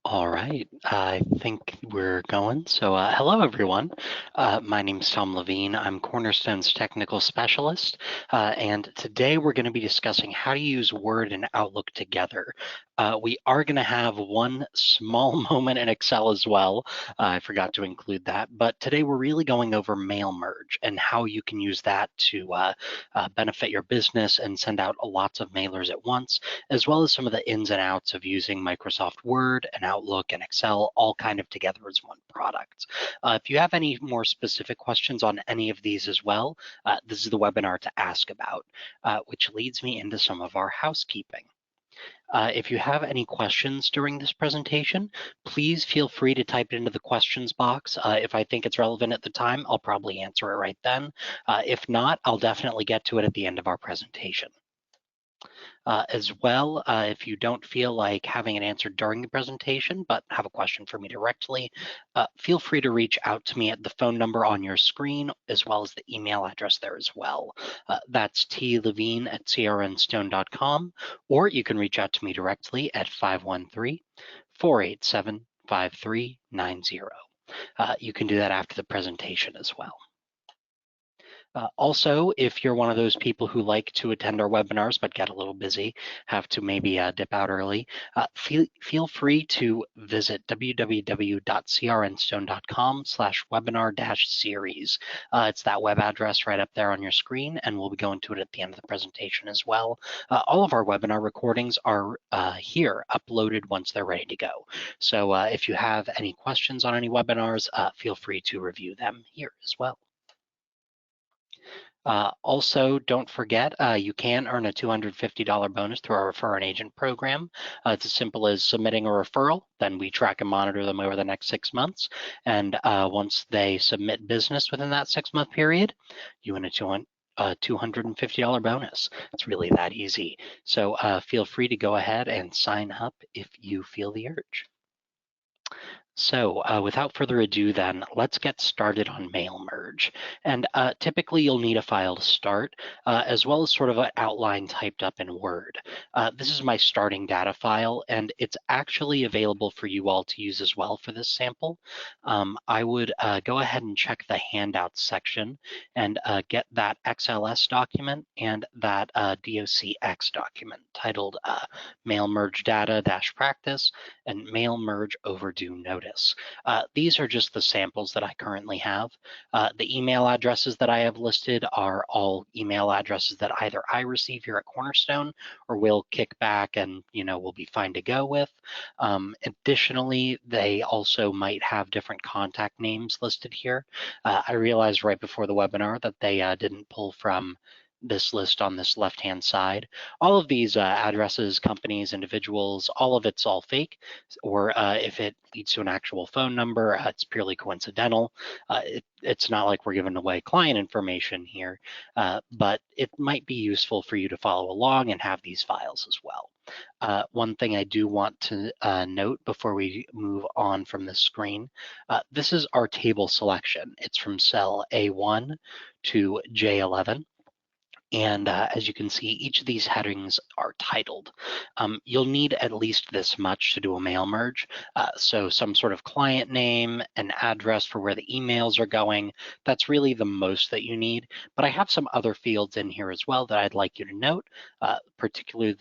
All right, I think we're going. So, hello everyone. My name is Tom Levine. I'm Cornerstone's technical specialist, and today we're going to be discussing how to use Word and Outlook together. We are going to have one small moment in Excel as well. I forgot to include that, but today we're really going over mail merge and how you can use that to benefit your business and send out lots of mailers at once, as well as some of the ins and outs of using Microsoft Word and Outlook and Excel all kind of together as one product. If you have any more specific questions on any of these as well, this is the webinar to ask about, which leads me into some of our housekeeping. If you have any questions during this presentation, please feel free to type it into the questions box. If I think it's relevant at the time, I'll probably answer it right then. If not, I'll definitely get to it at the end of our presentation. As well, if you don't feel like having it answered during the presentation, but have a question for me directly, feel free to reach out to me at the phone number on your screen, as well as the email address there as well. That's tlevine@crnstone.com, or you can reach out to me directly at 513-487-5390. You can do that after the presentation as well. Also, if you're one of those people who like to attend our webinars but get a little busy, have to maybe dip out early, feel free to visit www.crnstone.com/webinar-series. It's that web address right up there on your screen, and we'll be going to it at the end of the presentation as well. All of our webinar recordings are here, uploaded once they're ready to go. So if you have any questions on any webinars, feel free to review them here as well. Also, don't forget, you can earn a $250 bonus through our Refer an Agent program. It's as simple as submitting a referral, then we track and monitor them over the next 6 months. And once they submit business within that 6-month period, you win a $250 bonus. It's really that easy. So feel free to go ahead and sign up if you feel the urge. So without further ado then, let's get started on mail merge. And typically you'll need a file to start, as well as sort of an outline typed up in Word. This is my starting data file, and it's actually available for you all to use as well for this sample. I would go ahead and check the handouts section and get that XLS document and that DOCX document titled Mail Merge Data-Practice and Mail Merge Overdue Notice. These are just the samples that I currently have. The email addresses that I have listed are all email addresses that either I receive here at Cornerstone or will kick back and will be fine to go with. Additionally, they also might have different contact names listed here. I realized right before the webinar that they didn't pull from this list on this left-hand side. All of these addresses, companies, individuals, all of it's all fake, or if it leads to an actual phone number, it's purely coincidental. It's not like we're giving away client information here, but it might be useful for you to follow along and have these files as well. One thing I do want to note before we move on from this screen, this is our table selection. It's from cell A1 to J11. And as you can see, each of these headings are titled. You'll need at least this much to do a mail merge. So some sort of client name, an address for where the emails are going. That's really the most that you need. But I have some other fields in here as well that I'd like you to note, particularly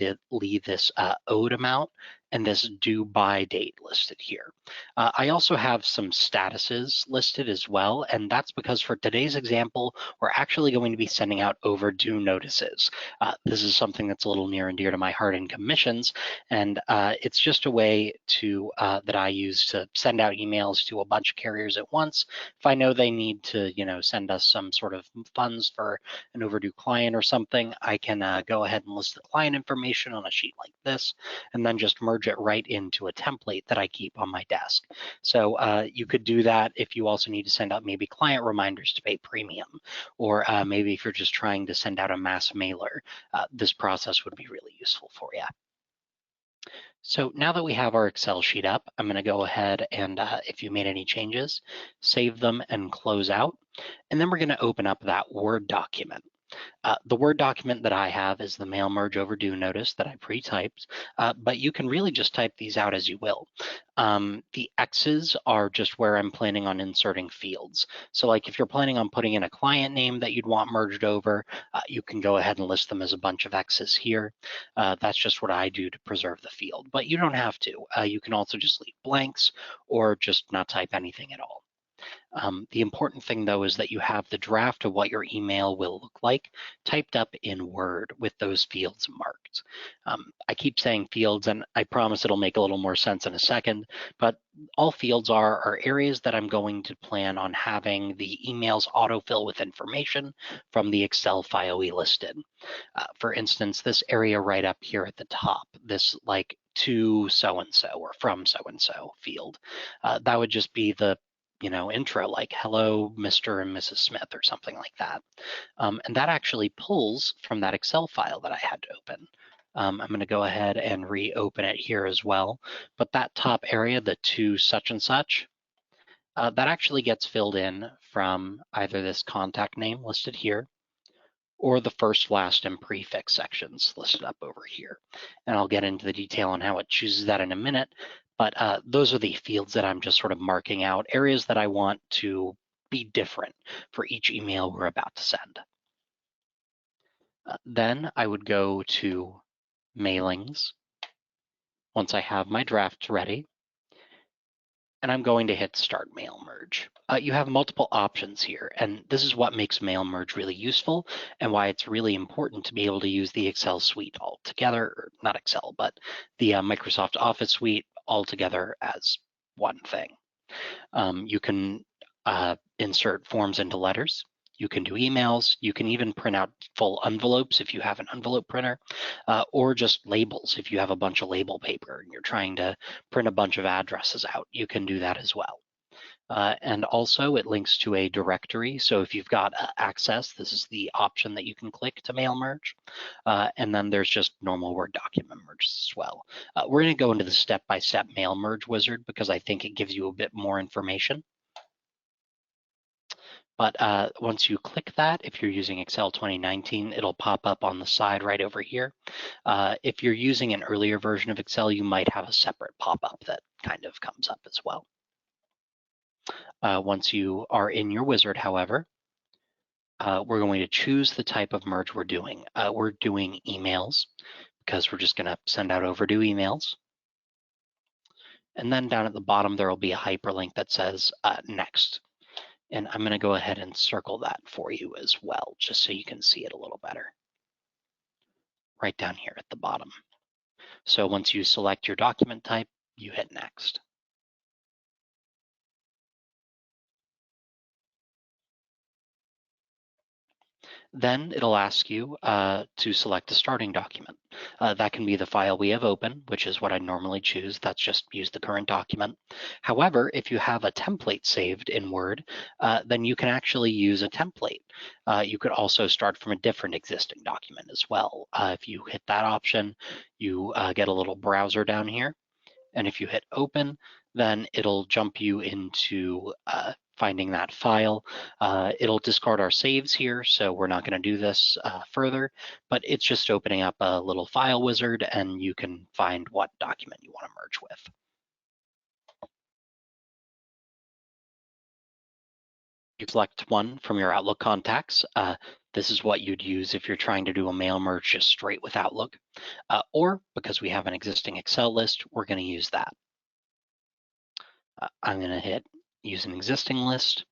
this owed amount and this due by date listed here. I also have some statuses listed as well, and that's because for today's example, we're actually going to be sending out overdue notices. This is something that's a little near and dear to my heart in commissions, and it's just a way to that I use to send out emails to a bunch of carriers at once. If I know they need to, send us some sort of funds for an overdue client or something, I can go ahead and list the client information on a sheet like this, and then just merge it right into a template that I keep on my desk. So you could do that if you also need to send out maybe client reminders to pay premium, or maybe if you're just trying to send out a mass mailer, this process would be really useful for you. So now that we have our Excel sheet up, I'm going to go ahead and if you made any changes, save them and close out. And then we're going to open up that Word document. The Word document that I have is the mail merge overdue notice that I pre-typed, but you can really just type these out as you will. The X's are just where I'm planning on inserting fields. So like if you're planning on putting in a client name that you'd want merged over, you can go ahead and list them as a bunch of X's here. That's just what I do to preserve the field, but you don't have to. You can also just leave blanks or just not type anything at all. The important thing, though, is that you have the draft of what your email will look like typed up in Word with those fields marked. I keep saying fields, and I promise it'll make a little more sense in a second, but all fields are areas that I'm going to plan on having the emails autofill with information from the Excel file we listed. For instance, this area right up here at the top, this like to so-and-so or from so-and-so field, that would just be the intro, like hello, Mr. and Mrs. Smith or something like that. And that actually pulls from that Excel file that I had to open. I'm going to go ahead and reopen it here as well. But that top area, the to such and such, that actually gets filled in from either this contact name listed here or the first, last, and prefix sections listed up over here. And I'll get into the detail on how it chooses that in a minute, but those are the fields that I'm just sort of marking out, areas that I want to be different for each email we're about to send. Then I would go to mailings once I have my draft ready, and I'm going to hit Start Mail Merge. You have multiple options here, and this is what makes Mail Merge really useful and why it's really important to be able to use the Excel suite all together, or not Excel, but the Microsoft Office suite all together as one thing. You can insert forms into letters. You can do emails. You can even print out full envelopes if you have an envelope printer, or just labels if you have a bunch of label paper and you're trying to print a bunch of addresses out. You can do that as well. And also it links to a directory. So if you've got access, this is the option that you can click to mail merge. And then there's just normal Word document merges as well. We're going to go into the step-by-step mail merge wizard because I think it gives you a bit more information. But once you click that, if you're using Excel 2019, it'll pop up on the side right over here. If you're using an earlier version of Excel, you might have a separate pop-up that kind of comes up as well. Once you are in your wizard, however, we're going to choose the type of merge we're doing. We're doing emails because we're just going to send out overdue emails. And then down at the bottom, there will be a hyperlink that says next. And I'm going to go ahead and circle that for you as well, just so you can see it a little better. Right down here at the bottom. So once you select your document type, you hit next. Then it'll ask you to select a starting document. That can be the file we have open, which is what I normally choose. That's just use the current document. However, if you have a template saved in Word, then you can actually use a template. You could also start from a different existing document as well. If you hit that option, you get a little browser down here. And if you hit open, then it'll jump you into finding that file. It'll discard our saves here, so we're not going to do this further, but it's just opening up a little file wizard and you can find what document you want to merge with. You select one from your Outlook contacts. This is what you'd use if you're trying to do a mail merge just straight with Outlook, or because we have an existing Excel list, we're going to use that. I'm going to hit use an existing list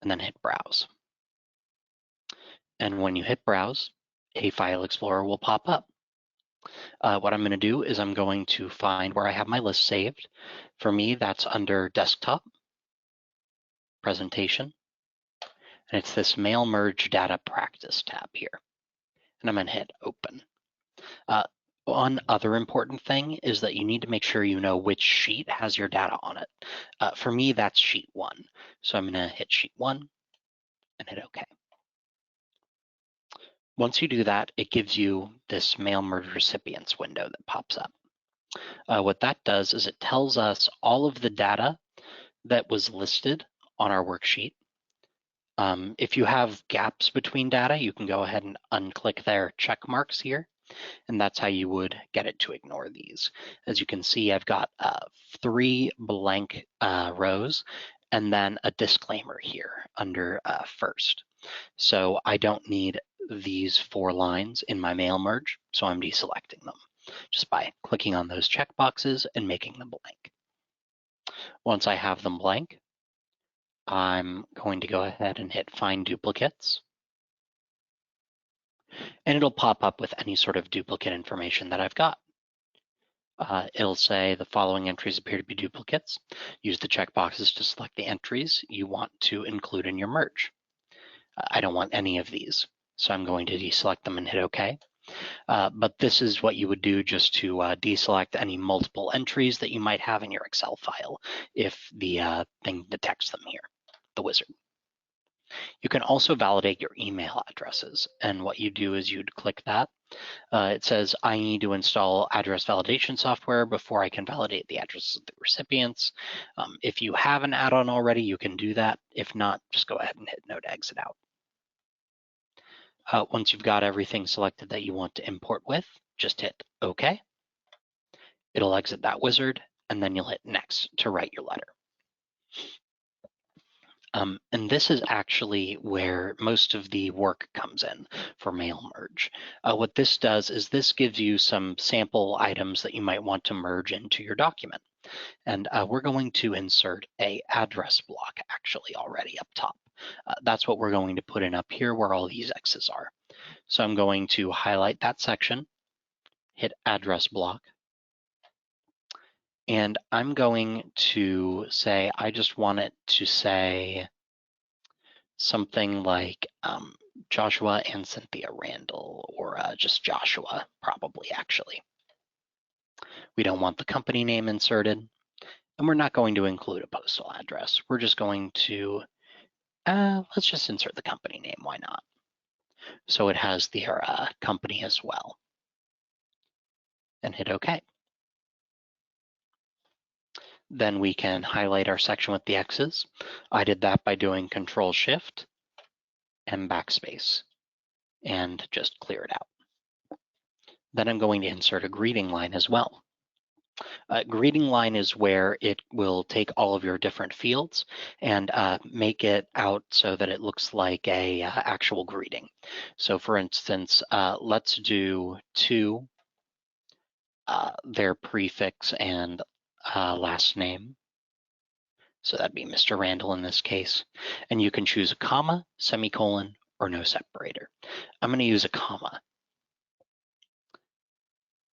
and then hit browse. And when you hit browse, a file explorer will pop up. What I'm going to do is I'm going to find where I have my list saved. For me, that's under desktop, presentation, and it's this mail merge data practice tab here. And I'm going to hit open. One other important thing is that you need to make sure you know which sheet has your data on it. For me, that's sheet 1. So I'm going to hit sheet 1 and hit OK. Once you do that, it gives you this mail merge recipients window that pops up. What that does is it tells us all of the data that was listed on our worksheet If you have gaps between data, you can go ahead and unclick their check marks here, and that's how you would get it to ignore these. As you can see, I've got 3 blank rows and then a disclaimer here under first. So I don't need these 4 lines in my mail merge, so I'm deselecting them just by clicking on those checkboxes and making them blank. Once I have them blank, I'm going to go ahead and hit Find Duplicates. And it'll pop up with any sort of duplicate information that I've got. It'll say the following entries appear to be duplicates. Use the checkboxes to select the entries you want to include in your merge. I don't want any of these, so I'm going to deselect them and hit OK. But this is what you would do just to deselect any multiple entries that you might have in your Excel file if the thing detects them here, the wizard. You can also validate your email addresses, and what you do is you'd click that. It says, I need to install address validation software before I can validate the addresses of the recipients. If you have an add-on already, you can do that. If not, just go ahead and hit No to exit out. Once you've got everything selected that you want to import with, just hit OK. It'll exit that wizard, and then you'll hit Next to write your letter. And this is actually where most of the work comes in for mail merge. What this does is this gives you some sample items that you might want to merge into your document. And we're going to insert a address block actually already up top. That's what we're going to put in up here where all these X's are. So I'm going to highlight that section, hit address block, and I'm going to say, I just want it to say something like Joshua and Cynthia Randall, or just Joshua, probably actually. We don't want the company name inserted, and we're not going to include a postal address. We're just going to, let's just insert the company name, why not? So it has their company as well. And hit OK. Then we can highlight our section with the X's. I did that by doing Control-Shift and backspace and just clear it out. Then I'm going to insert a greeting line as well. Greeting line is where it will take all of your different fields and make it out so that it looks like a actual greeting. So for instance, let's do to their prefix and last name. So that'd be Mr. Randall in this case. And you can choose a comma, semicolon, or no separator. I'm going to use a comma.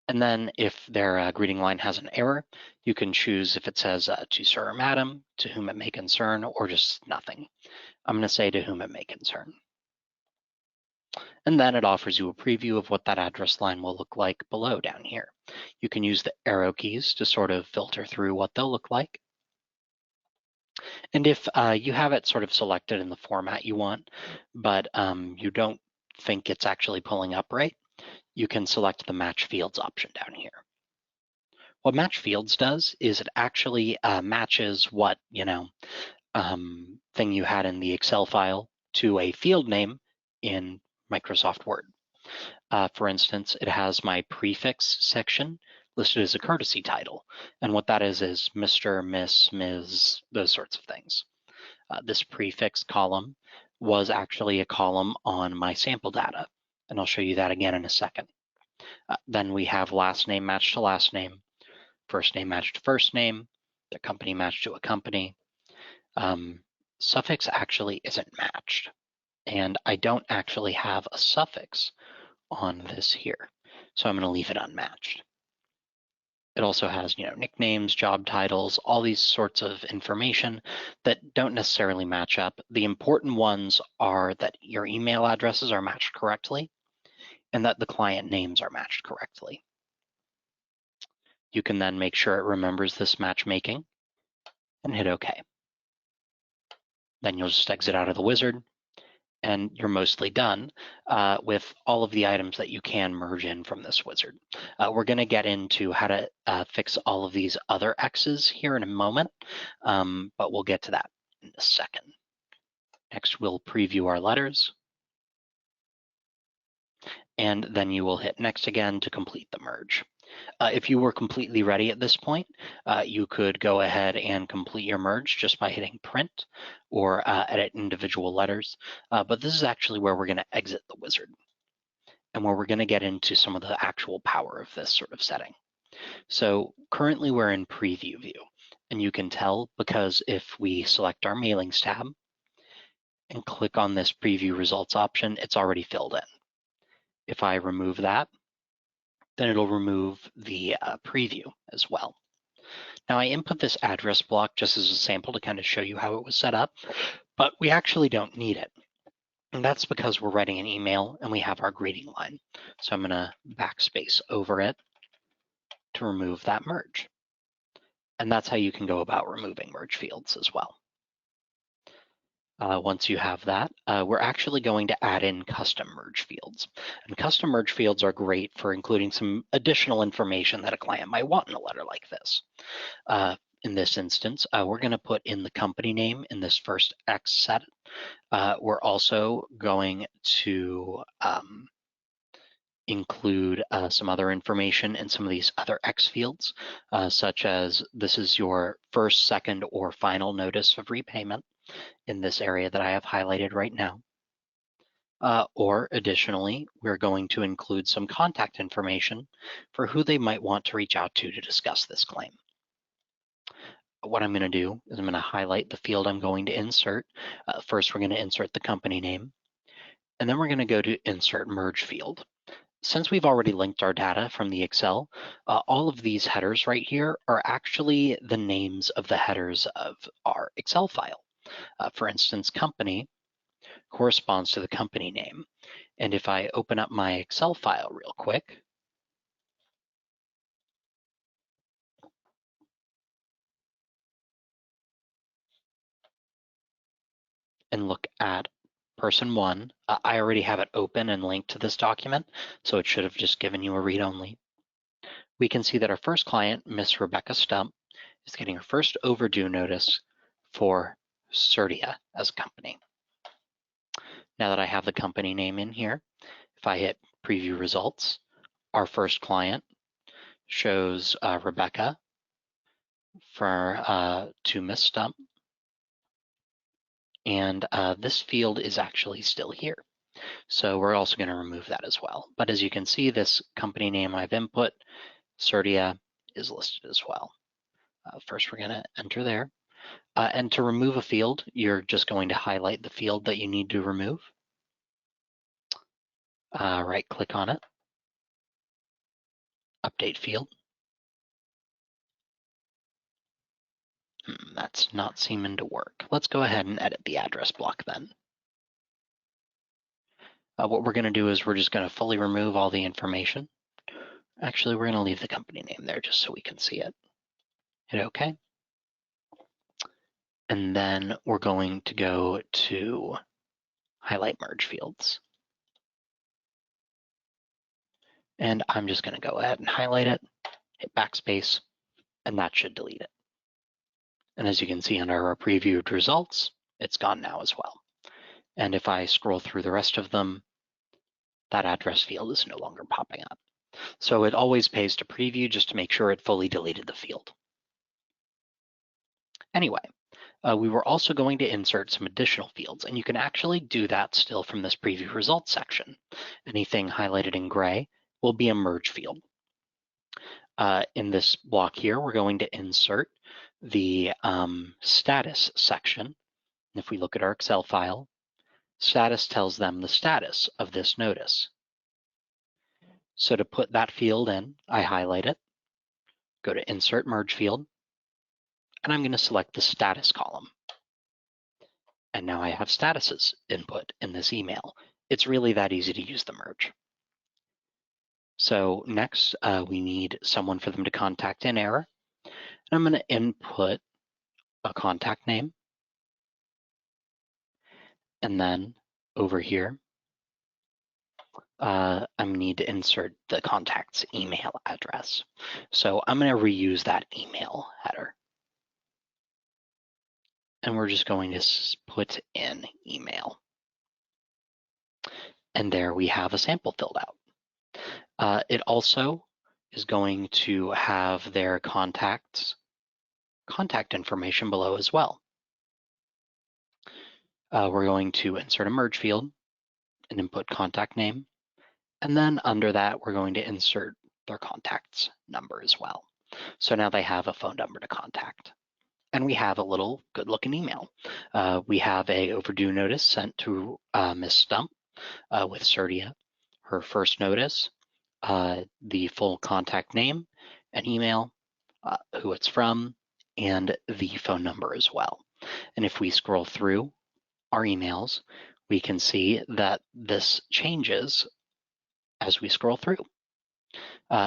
And then if their greeting line has an error, you can choose if it says to sir or madam, to whom it may concern, or just nothing. I'm going to say to whom it may concern. And then it offers you a preview of what that address line will look like below down here. You can use the arrow keys to sort of filter through what they'll look like. And if you have it sort of selected in the format you want, but you don't think it's actually pulling up right, you can select the Match Fields option down here. What Match Fields does is it actually matches what, thing you had in the Excel file to a field name in Microsoft Word. For instance, it has my prefix section listed as a courtesy title. And what that is Mr., Miss, Ms., those sorts of things. This prefix column was actually a column on my sample data. And I'll show you that again in a second. Then we have last name matched to last name, first name matched to first name, the company matched to a company. Suffix actually isn't matched. And I don't actually have a suffix on this here. So I'm going to leave it unmatched. It also has, nicknames, job titles, all these sorts of information that don't necessarily match up. The important ones are that your email addresses are matched correctly and that the client names are matched correctly. You can then make sure it remembers this matchmaking and hit OK. Then you'll just exit out of the wizard and you're mostly done with all of the items that you can merge in from this wizard. We're going to get into how to fix all of these other X's here in a moment, but we'll get to that in a second. Next, we'll preview our letters. And then you will hit next again to complete the merge. If you were completely ready at this point, you could go ahead and complete your merge just by hitting print or edit individual letters. But this is actually where we're going to exit the wizard and where we're going to get into some of the actual power of this sort of setting. So currently we're in preview view, and you can tell because if we select our mailings tab and click on this preview results option, it's already filled in. If I remove that, then it'll remove the preview as well. Now I input this address block just as a sample to kind of show you how it was set up, but we actually don't need it. And that's because we're writing an email and we have our greeting line. So I'm going to backspace over it to remove that merge. And that's how you can go about removing merge fields as well. Once you have that, we're actually going to add in custom merge fields. And custom merge fields are great for including some additional information that a client might want in a letter like this. In this instance, we're going to put in the company name in this first X set. We're also going to include some other information in some of these other X fields, such as this is your first, second, or final notice of repayment in this area that I have highlighted right now. Or additionally, we're going to include some contact information for who they might want to reach out to discuss this claim. What I'm going to do is I'm going to highlight the field I'm going to insert. First, we're going to insert the company name, and then we're going to go to Insert Merge Field. Since we've already linked our data from the Excel, all of these headers right here are actually the names of the headers of our Excel file. For instance, company corresponds to the company name. And if I open up my Excel file real quick, and look at person one, I already have it open and linked to this document, so it should have just given you a read-only. We can see that our first client, Miss Rebecca Stump, is getting her first overdue notice for Certia as a company. Now that I have the company name in here, if I hit preview results, our first client shows Rebecca to Miss Stump, and this field is actually still here. So we're also going to remove that as well. But as you can see, this company name I've input, Certia, is listed as well. First, we're going to enter there. And to remove a field, you're just going to highlight the field that you need to remove. Right-click on it. Update field. That's not seeming to work. Let's go ahead and edit the address block then. What we're going to do is we're just going to fully remove all the information. Actually, we're going to leave the company name there just so we can see it. Hit OK. And then we're going to go to highlight merge fields. And I'm just going to go ahead and highlight it, hit backspace, and that should delete it. And as you can see under our previewed results, it's gone now as well. And if I scroll through the rest of them, that address field is no longer popping up. So it always pays to preview just to make sure it fully deleted the field. Anyway, we were also going to insert some additional fields, and you can actually do that still from this preview results section. Anything highlighted in gray will be a merge field. In this block here, we're going to insert the status section. And if we look at our Excel file, status tells them the status of this notice. So to put that field in, I highlight it, go to Insert Merge Field, and I'm going to select the status column. And now I have statuses input in this email. It's really that easy to use the merge. So next, we need someone for them to contact in error. And I'm going to input a contact name. And then over here, I need to insert the contact's email address. So I'm going to reuse that email header. and we're just going to put in email. And there we have a sample filled out. It also is going to have their contact information below as well. We're going to insert a merge field and input contact name. And then under that, we're going to insert their contacts number as well. So now they have a phone number to contact. And we have a little good looking email. We have a overdue notice sent to Ms. Stump with Certia, her first notice, the full contact name, an email, who it's from, and the phone number as well. And if we scroll through our emails, we can see that this changes as we scroll through.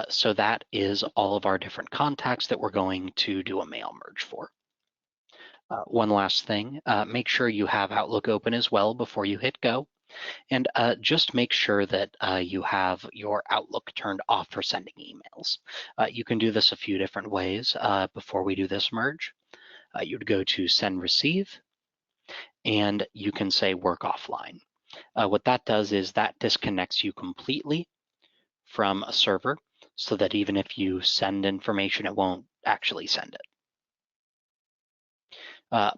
So that is all of our different contacts that we're going to do a mail merge for. One last thing, make sure you have Outlook open as well before you hit go. And just make sure that you have your Outlook turned off for sending emails. You can do this a few different ways before we do this merge. You'd go to send receive, and you can say work offline. What that does is that disconnects you completely from a server so that even if you send information, it won't actually send it.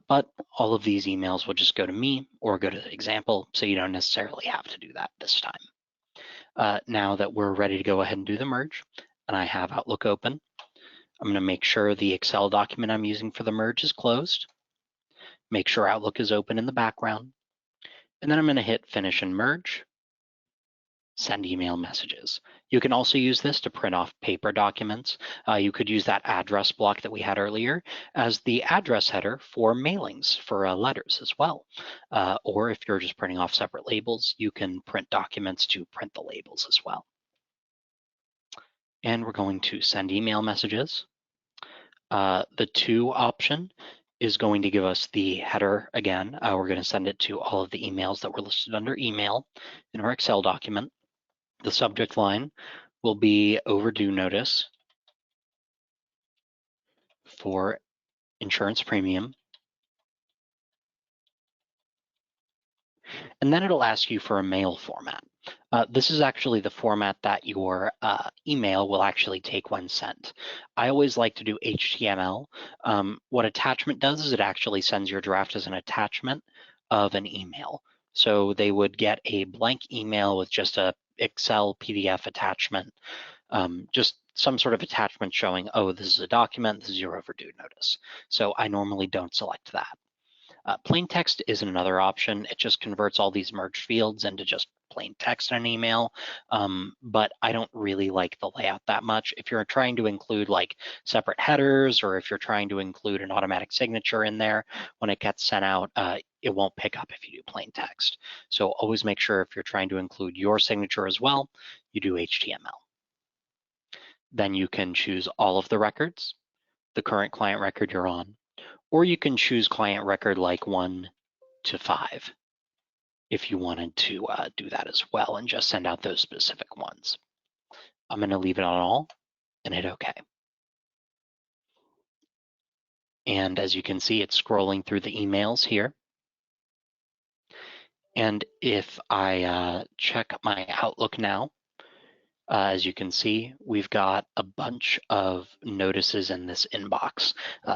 But all of these emails will just go to me or go to the example, so you don't necessarily have to do that this time. Now that we're ready to go ahead and do the merge, and I have Outlook open, I'm going to make sure the Excel document I'm using for the merge is closed, make sure Outlook is open in the background, and then I'm going to hit Finish and Merge, send email messages. You can also use this to print off paper documents. You could use that address block that we had earlier as the address header for mailings for letters as well. Or if you're just printing off separate labels, you can print documents to print the labels as well. And we're going to send email messages. The to option is going to give us the header again. We're going to send it to all of the emails that were listed under email in our Excel document. The subject line will be overdue notice for insurance premium. And then it'll ask you for a mail format. This is actually the format that your email will actually take when sent. I always like to do HTML. What attachment does is it actually sends your draft as an attachment of an email. So they would get a blank email with just a Excel PDF attachment, just some sort of attachment showing, oh, this is a document, this is your overdue notice. So I normally don't select that. Plain text is another option. It just converts all these merged fields into just plain text in an email, but I don't really like the layout that much. If you're trying to include like separate headers, or if you're trying to include an automatic signature in there, when it gets sent out, it won't pick up if you do plain text. So always make sure if you're trying to include your signature as well, you do HTML. Then you can choose all of the records, the current client record you're on, or you can choose client record like 1 to 5 if you wanted to do that as well and just send out those specific ones. I'm going to leave it on all and hit OK. And as you can see, it's scrolling through the emails here. And if I check my Outlook now, as you can see, we've got a bunch of notices in this inbox.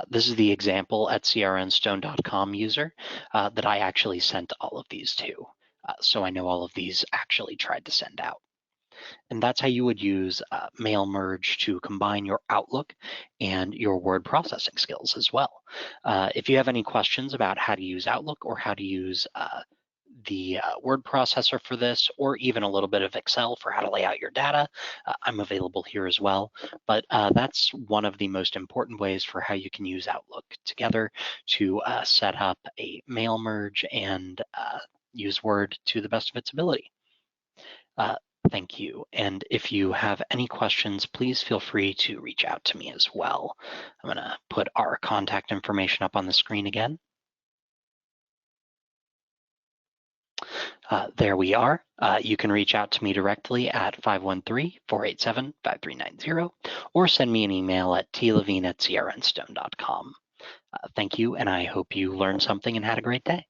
This is the example at crnstone.com user that I actually sent all of these to. So I know all of these actually tried to send out. And that's how you would use mail merge to combine your Outlook and your word processing skills as well. If you have any questions about how to use Outlook or how to use the word processor for this, or even a little bit of Excel for how to lay out your data, I'm available here as well. But that's one of the most important ways for how you can use Outlook together to set up a mail merge and use Word to the best of its ability. Thank you. And if you have any questions, please feel free to reach out to me as well. I'm going to put our contact information up on the screen again. There we are. You can reach out to me directly at 513-487-5390 or send me an email at tlevine@crnstone.com. Thank you, and I hope you learned something and had a great day.